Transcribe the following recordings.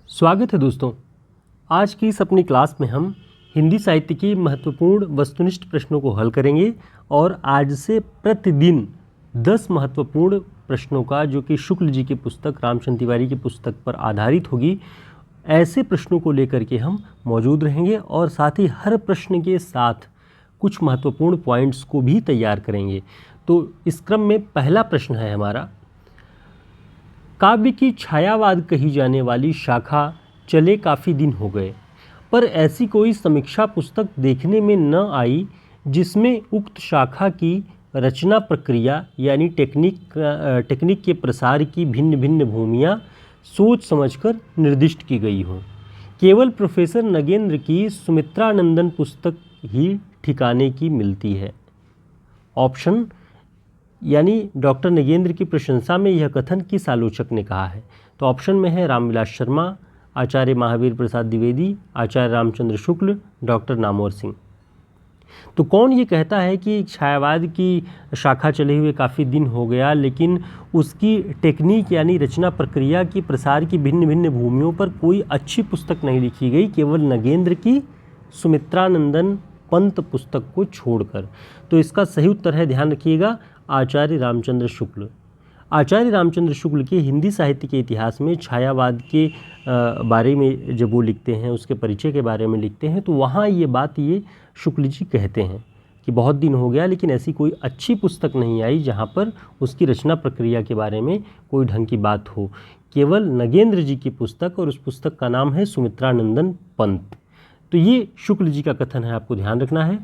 स्वागत है दोस्तों। आज की इस अपनी क्लास में हम हिंदी साहित्य की महत्वपूर्ण वस्तुनिष्ठ प्रश्नों को हल करेंगे और आज से प्रतिदिन 10 महत्वपूर्ण प्रश्नों का, जो कि शुक्ल जी की पुस्तक रामचंद्र तिवारी की पुस्तक पर आधारित होगी, ऐसे प्रश्नों को लेकर के हम मौजूद रहेंगे और साथ ही हर प्रश्न के साथ कुछ महत्वपूर्ण पॉइंट्स को भी तैयार करेंगे। तो इस क्रम में पहला प्रश्न है हमारा, काव्य की छायावाद कही जाने वाली शाखा चले काफ़ी दिन हो गए, पर ऐसी कोई समीक्षा पुस्तक देखने में न आई जिसमें उक्त शाखा की रचना प्रक्रिया यानी टेक्निक के प्रसार की भिन्न भिन्न भूमियाँ सोच समझकर निर्दिष्ट की गई हों। केवल प्रोफेसर नगेंद्र की सुमित्रानंदन पुस्तक ही ठिकाने की मिलती है। ऑप्शन यानी डॉक्टर नगेंद्र की प्रशंसा में यह कथन किस आलोचक ने कहा है? तो ऑप्शन में है रामविलास शर्मा, आचार्य महावीर प्रसाद द्विवेदी, आचार्य रामचंद्र शुक्ल, डॉक्टर नामवर सिंह। तो कौन ये कहता है कि छायावाद की शाखा चले हुए काफ़ी दिन हो गया, लेकिन उसकी टेक्निक यानी रचना प्रक्रिया की प्रसार की भिन्न भिन्न भूमियों पर कोई अच्छी पुस्तक नहीं लिखी गई, केवल नगेंद्र की सुमित्रानंदन पंत पुस्तक को छोड़कर? तो इसका सही उत्तर है, ध्यान रखिएगा, आचार्य रामचंद्र शुक्ल। आचार्य रामचंद्र शुक्ल के हिंदी साहित्य के इतिहास में छायावाद के बारे में जब वो लिखते हैं, उसके परिचय के बारे में लिखते हैं, तो वहाँ ये शुक्ल जी कहते हैं कि बहुत दिन हो गया लेकिन ऐसी कोई अच्छी पुस्तक नहीं आई जहाँ पर उसकी रचना प्रक्रिया के बारे में कोई ढंग की बात हो। केवल नगेंद्र जी की पुस्तक, और उस पुस्तक का नाम है सुमित्रानंदन पंत। तो ये शुक्ल जी का कथन है, आपको ध्यान रखना है।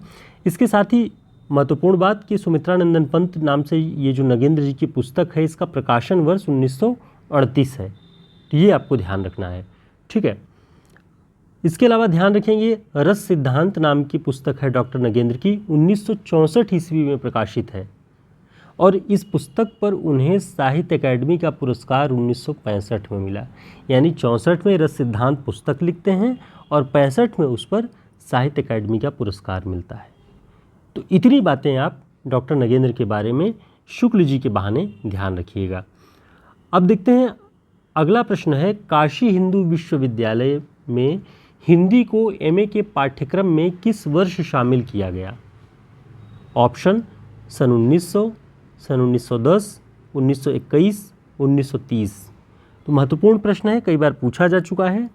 इसके साथ ही महत्वपूर्ण बात कि सुमित्रानंदन पंत नाम से ये जो नगेंद्र जी की पुस्तक है, इसका प्रकाशन वर्ष 1938 है। तो ये आपको ध्यान रखना है, ठीक है। इसके अलावा ध्यान रखेंगे, रस सिद्धांत नाम की पुस्तक है डॉक्टर नगेंद्र की, 1964 ईस्वी में प्रकाशित है और इस पुस्तक पर उन्हें साहित्य अकादमी का पुरस्कार 1965 में मिला। यानी 64 में रस सिद्धांत पुस्तक लिखते हैं और 65 में उस पर साहित्य अकादमी का पुरस्कार मिलता है। तो इतनी बातें आप डॉक्टर नगेंद्र के बारे में शुक्ल जी के बहाने ध्यान रखिएगा। अब देखते हैं अगला प्रश्न है, काशी हिंदू विश्वविद्यालय में हिंदी को एमए के पाठ्यक्रम में किस वर्ष शामिल किया गया? ऑप्शन सन 1900, सन 1910, 1921, 1930। तो महत्वपूर्ण प्रश्न है, कई बार पूछा जा चुका है।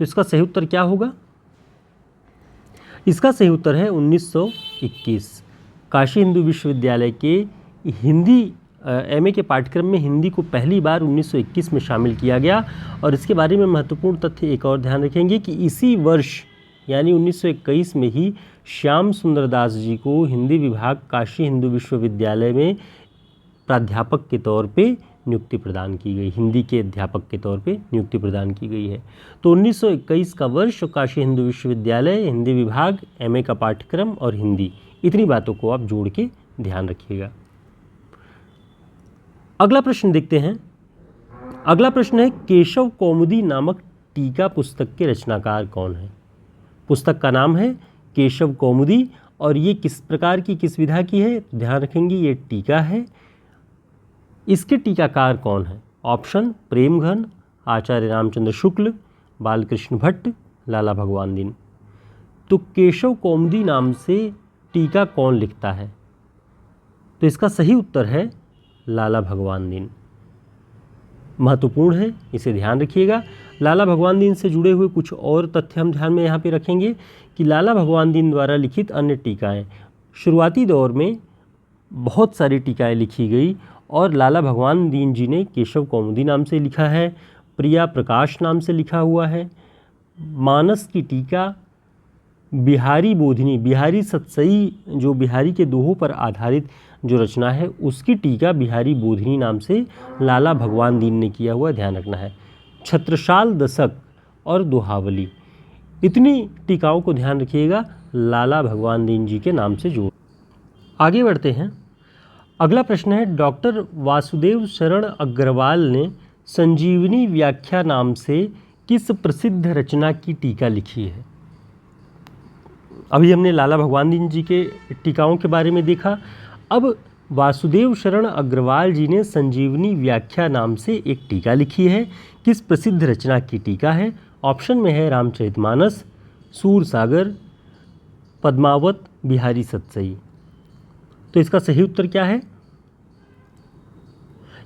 तो इसका सही उत्तर क्या होगा? इसका सही उत्तर है 1921। काशी हिंदू विश्वविद्यालय के हिंदी एमए के पाठ्यक्रम में हिंदी को पहली बार 1921 में शामिल किया गया। और इसके बारे में महत्वपूर्ण तथ्य एक और ध्यान रखेंगे कि इसी वर्ष यानी 1921 में ही श्याम सुंदर दास जी को हिंदी विभाग काशी हिंदू विश्वविद्यालय में प्राध्यापक के तौर पे नियुक्ति प्रदान की गई, हिंदी के अध्यापक के तौर पे नियुक्ति प्रदान की गई है। तो 1921 का वर्ष, काशी हिंदू विश्वविद्यालय, हिंदी विभाग, एमए का पाठ्यक्रम और हिंदी, इतनी बातों को आप जोड़ के ध्यान रखिएगा। अगला प्रश्न देखते हैं। अगला प्रश्न है, केशव कौमुदी नामक टीका पुस्तक के रचनाकार कौन है? पुस्तक का नाम है केशव कौमुदी और ये किस प्रकार की, किस विधा की है? ध्यान रखेंगे, ये टीका है। इसके टीकाकार कौन है? ऑप्शन प्रेमघन, आचार्य रामचंद्र शुक्ल, बालकृष्ण भट्ट, लाला भगवान दीन। तो केशव कौमुदी नाम से टीका कौन लिखता है? तो इसका सही उत्तर है लाला भगवान दीन। महत्वपूर्ण है, इसे ध्यान रखिएगा। लाला भगवान दीन से जुड़े हुए कुछ और तथ्य हम ध्यान में यहाँ पे रखेंगे कि लाला भगवान दीन द्वारा लिखित अन्य टीकाएँ, शुरुआती दौर में बहुत सारी टीकाएँ लिखी गई और लाला भगवान दीन जी ने केशव कौमुदी नाम से लिखा है, प्रिया प्रकाश नाम से लिखा हुआ है, मानस की टीका, बिहारी बोधिनी, बिहारी सतसई जो बिहारी के दोहों पर आधारित जो रचना है, उसकी टीका बिहारी बोधिनी नाम से लाला भगवान दीन ने किया हुआ, ध्यान रखना है। छत्रसाल दशक और दोहावली, इतनी टीकाओं को ध्यान रखिएगा, लाला भगवान दीन जी के नाम से जोड़। आगे बढ़ते हैं। अगला प्रश्न है, डॉक्टर वासुदेव शरण अग्रवाल ने संजीवनी व्याख्या नाम से किस प्रसिद्ध रचना की टीका लिखी है? अभी हमने लाला भगवान दीन जी के टीकाओं के बारे में देखा। अब वासुदेव शरण अग्रवाल जी ने संजीवनी व्याख्या नाम से एक टीका लिखी है। किस प्रसिद्ध रचना की टीका है? ऑप्शन में है रामचरितमानस, सूरसागर, पद्मावत, बिहारी सतसई। तो इसका सही उत्तर क्या है?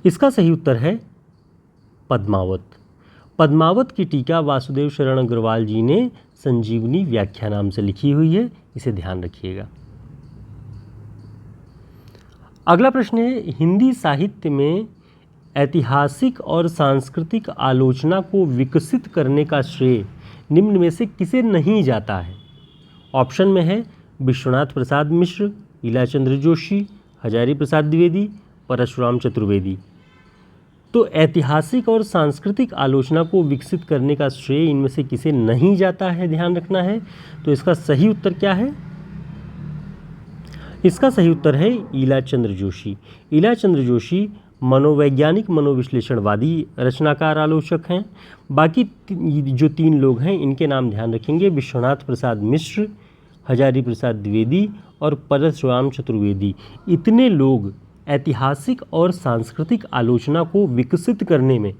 इसका सही उत्तर है पद्मावत। पद्मावत की टीका वासुदेव शरण अग्रवाल जी ने संजीवनी व्याख्या नाम से लिखी हुई है, इसे ध्यान रखिएगा। अगला प्रश्न है, हिंदी साहित्य में ऐतिहासिक और सांस्कृतिक आलोचना को विकसित करने का श्रेय निम्न में से किसे नहीं जाता है? ऑप्शन में है विश्वनाथ प्रसाद मिश्र, ईलाचंद्र जोशी, हजारी प्रसाद द्विवेदी, परशुराम चतुर्वेदी। तो ऐतिहासिक और सांस्कृतिक आलोचना को विकसित करने का श्रेय इनमें से किसे नहीं जाता है, ध्यान रखना है। तो इसका सही उत्तर क्या है? इसका सही उत्तर है ईलाचंद्र जोशी। ईलाचंद्र जोशी मनोवैज्ञानिक मनोविश्लेषणवादी रचनाकार आलोचक हैं। बाकी जो 3 लोग हैं इनके नाम ध्यान रखेंगे, विश्वनाथ प्रसाद मिश्र, हजारी प्रसाद द्विवेदी और परशुराम चतुर्वेदी। इतने लोग ऐतिहासिक और सांस्कृतिक आलोचना को विकसित करने में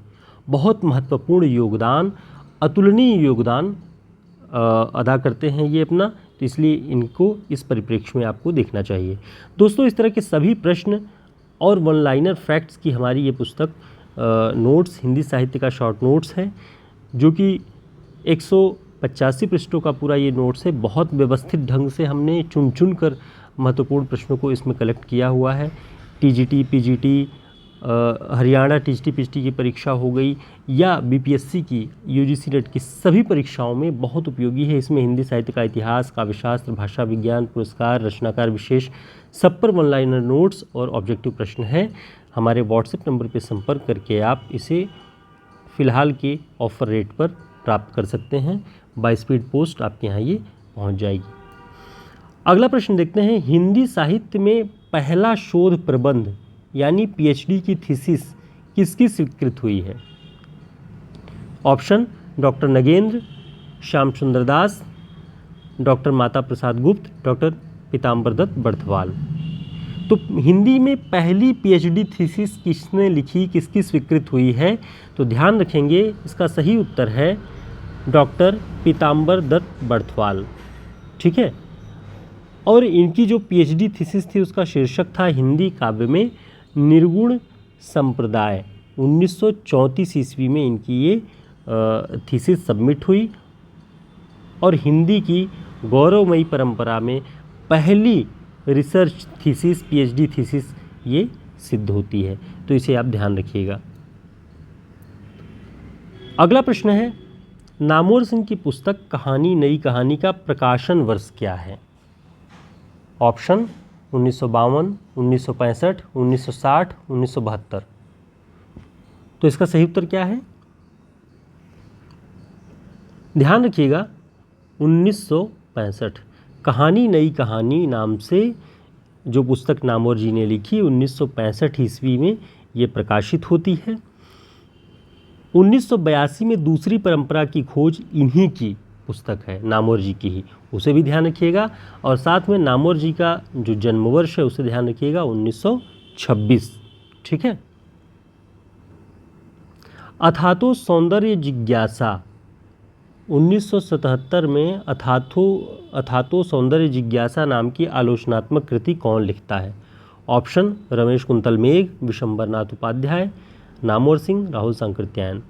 बहुत महत्वपूर्ण योगदान, अतुलनीय योगदान अदा करते हैं ये अपना, तो इसलिए इनको इस परिप्रेक्ष्य में आपको देखना चाहिए। दोस्तों, इस तरह के सभी प्रश्न और वन लाइनर फैक्ट्स की हमारी ये पुस्तक नोट्स, हिंदी साहित्य का शॉर्ट नोट्स है, जो कि 185 पृष्ठों का पूरा ये नोट्स है। बहुत व्यवस्थित ढंग से हमने चुन चुन कर महत्वपूर्ण प्रश्नों को इसमें कलेक्ट किया हुआ है। TGT, PGT, Haryana TGT PGT की परीक्षा हो गई या बीपीएससी की, यूजीसी नेट की सभी परीक्षाओं में बहुत उपयोगी है। इसमें हिंदी साहित्य का इतिहास, काव्यशास्त्र, भाषा विज्ञान, पुरस्कार, रचनाकार विशेष, सब पर वन लाइनर नोट्स और ऑब्जेक्टिव प्रश्न है। हमारे व्हाट्सएप नंबर पर संपर्क करके आप इसे फ़िलहाल के ऑफर रेट पर प्राप्त कर सकते हैं। बाय स्पीड पोस्ट आपके यहाँ ये पहुँच जाएगी। अगला प्रश्न देखते हैं, हिंदी साहित्य में पहला शोध प्रबंध यानी पीएचडी की थीसिस किसकी स्वीकृत हुई है? ऑप्शन डॉक्टर नगेंद्र, श्याम सुंदर दास, डॉक्टर माता प्रसाद गुप्त, डॉक्टर पीताम्बर दत्त बर्थवाल। तो हिंदी में पहली पीएचडी थीसिस किसने लिखी, किसकी स्वीकृत हुई है? तो ध्यान रखेंगे, इसका सही उत्तर है डॉक्टर पीताम्बर दत्त बर्थवाल। ठीक है। और इनकी जो पीएचडी थीसिस थी उसका शीर्षक था हिंदी काव्य में निर्गुण संप्रदाय। 1934 ईस्वी में इनकी ये थीसिस सबमिट हुई और हिंदी की गौरवमयी परंपरा में पहली रिसर्च थीसिस, पीएचडी थीसिस ये सिद्ध होती है। तो इसे आप ध्यान रखिएगा। अगला प्रश्न है, नामवर सिंह की पुस्तक कहानी नई कहानी का प्रकाशन वर्ष क्या है? ऑप्शन 1952, 1965, 1960, 1972। तो इसका सही उत्तर क्या है? ध्यान रखिएगा, 1965। कहानी नई कहानी नाम से जो पुस्तक नामवर जी ने लिखी 1965 ईस्वी में ये प्रकाशित होती है। 1982 में दूसरी परंपरा की खोज इन्हीं की पुस्तक है, नामवर जी की ही, उसे भी ध्यान रखिएगा। और साथ में नामवर जी का जो जन्म वर्ष है उसे ध्यान रखिएगा, 1926। ठीक है। अथातो सौंदर्य जिज्ञासा 1977 में अथातो सौंदर्य जिज्ञासा नाम की आलोचनात्मक कृति कौन लिखता है? ऑप्शन रमेश कुंतल मेघ, विशंबरनाथ उपाध्याय, नामवर सिंह, राहुल सांकृत्यायन।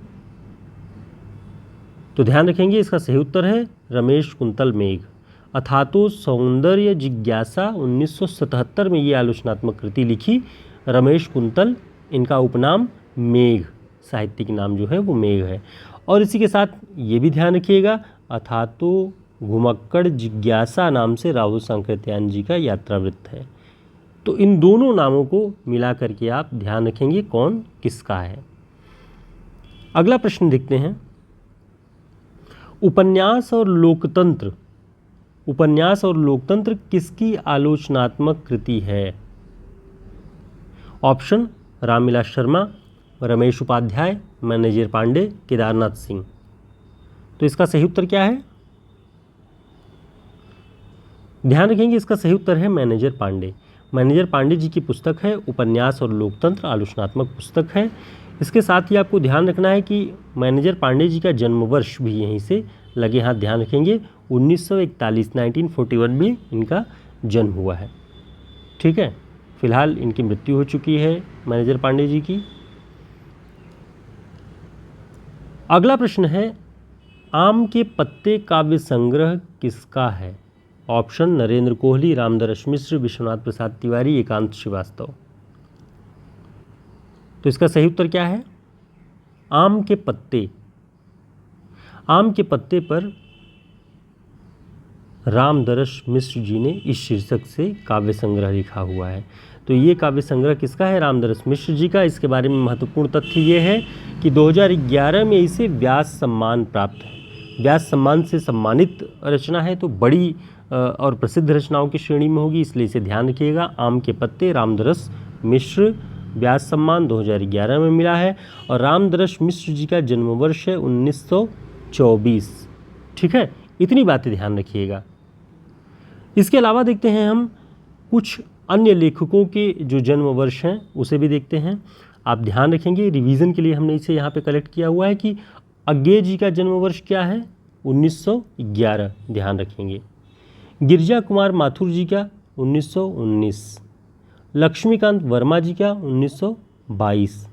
तो ध्यान रखेंगे, इसका सही उत्तर है रमेश कुंतल मेघ। अथातो सौंदर्य जिज्ञासा 1977 में ये आलोचनात्मक कृति लिखी रमेश कुंतल। इनका उपनाम मेघ, साहित्यिक नाम जो है वो मेघ है। और इसी के साथ ये भी ध्यान रखिएगा, अथातो घुमक्कड़ जिज्ञासा नाम से राहुल सांकृत्यायन जी का यात्रावृत्त है। तो इन दोनों नामों को मिला करके आप ध्यान रखेंगे कौन किसका है। अगला प्रश्न देखते हैं, उपन्यास और लोकतंत्र किसकी आलोचनात्मक कृति है? ऑप्शन रामविलास शर्मा, रमेश उपाध्याय, मैनेजर पांडे, केदारनाथ सिंह। तो इसका सही उत्तर क्या है? ध्यान रखेंगे, इसका सही उत्तर है मैनेजर पांडे। मैनेजर पांडे जी की पुस्तक है उपन्यास और लोकतंत्र, आलोचनात्मक पुस्तक है। इसके साथ ही आपको ध्यान रखना है कि मैनेजर पांडे जी का जन्म वर्ष भी यहीं से लगे हाथ ध्यान रखेंगे, 1941 1941 में इनका जन्म हुआ है। ठीक है, फिलहाल इनकी मृत्यु हो चुकी है मैनेजर पांडे जी की। अगला प्रश्न है, आम के पत्ते काव्य संग्रह किसका है? ऑप्शन नरेंद्र कोहली, रामदरस मिश्र, विश्वनाथ प्रसाद तिवारी, एकांत श्रीवास्तव। तो इसका सही उत्तर क्या है? आम के पत्ते। आम के पत्ते पर रामदरस मिश्र जी ने इस शीर्षक से काव्य संग्रह लिखा हुआ है। तो ये काव्य संग्रह किसका है? रामदरस मिश्र जी का। इसके बारे में महत्वपूर्ण तथ्य ये है कि 2011 में इसे व्यास सम्मान प्राप्त है। व्यास सम्मान से सम्मानित रचना है, तो बड़ी और प्रसिद्ध रचनाओं की श्रेणी में होगी, इसलिए इसे ध्यान रखिएगा। आम के पत्ते, रामदरस मिश्र, व्यास सम्मान 2011 में मिला है। और रामदरस मिश्र जी का जन्म वर्ष है 1924। ठीक है, इतनी बातें ध्यान रखिएगा। इसके अलावा देखते हैं हम कुछ अन्य लेखकों के जो जन्म वर्ष हैं उसे भी देखते हैं। आप ध्यान रखेंगे, रिवीजन के लिए हमने इसे यहाँ पे कलेक्ट किया हुआ है कि अज्ञे जी का जन्म वर्ष क्या है? 1911, ध्यान रखेंगे। गिरजा कुमार माथुर जी का 1919, लक्ष्मीकांत वर्मा जी का 1922,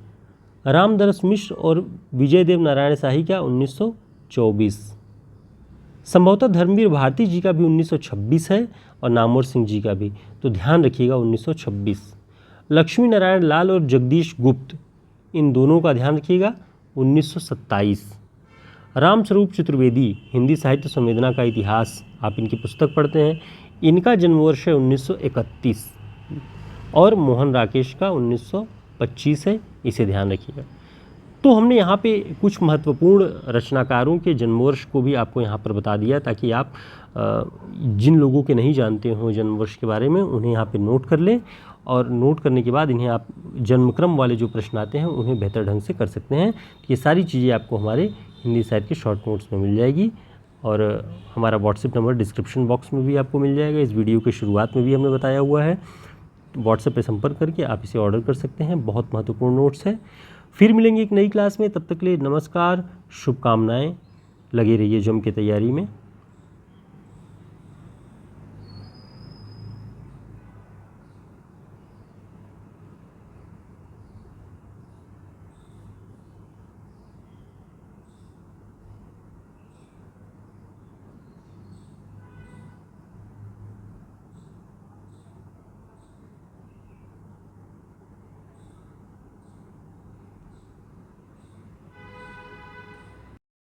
रामदरस मिश्र और विजयदेव नारायण शाही का 1924, संभवतः धर्मवीर भारती जी का भी 1926 है और नामवर सिंह जी का भी, तो ध्यान रखिएगा 1926। लक्ष्मी नारायण लाल और जगदीश गुप्त, इन दोनों का ध्यान रखिएगा 1927। रामस्वरूप चतुर्वेदी, हिंदी साहित्य संवेदना का इतिहास, आप इनकी पुस्तक पढ़ते हैं, इनका जन्म वर्ष है 1931 और मोहन राकेश का 1925 है, इसे ध्यान रखिएगा। तो हमने यहाँ पे कुछ महत्वपूर्ण रचनाकारों के जन्मवर्ष को भी आपको यहाँ पर बता दिया, ताकि आप जिन लोगों के नहीं जानते हों जन्मवर्ष के बारे में उन्हें यहाँ पे नोट कर लें, और नोट करने के बाद इन्हें आप जन्मक्रम वाले जो प्रश्न आते हैं उन्हें बेहतर ढंग से कर सकते हैं। ये सारी चीज़ें आपको हमारे हिंदी साहित्य के शॉर्ट नोट्स में मिल जाएगी, और हमारा व्हाट्सएप नंबर डिस्क्रिप्शन बॉक्स में भी आपको मिल जाएगा। इस वीडियो के शुरुआत में भी हमने बताया हुआ है, व्हाट्सएप पर संपर्क करके आप इसे ऑर्डर कर सकते हैं। बहुत महत्वपूर्ण नोट्स है। फिर मिलेंगे एक नई क्लास में, तब तक के लिए नमस्कार, शुभकामनाएं। लगे रहिए जम के तैयारी में।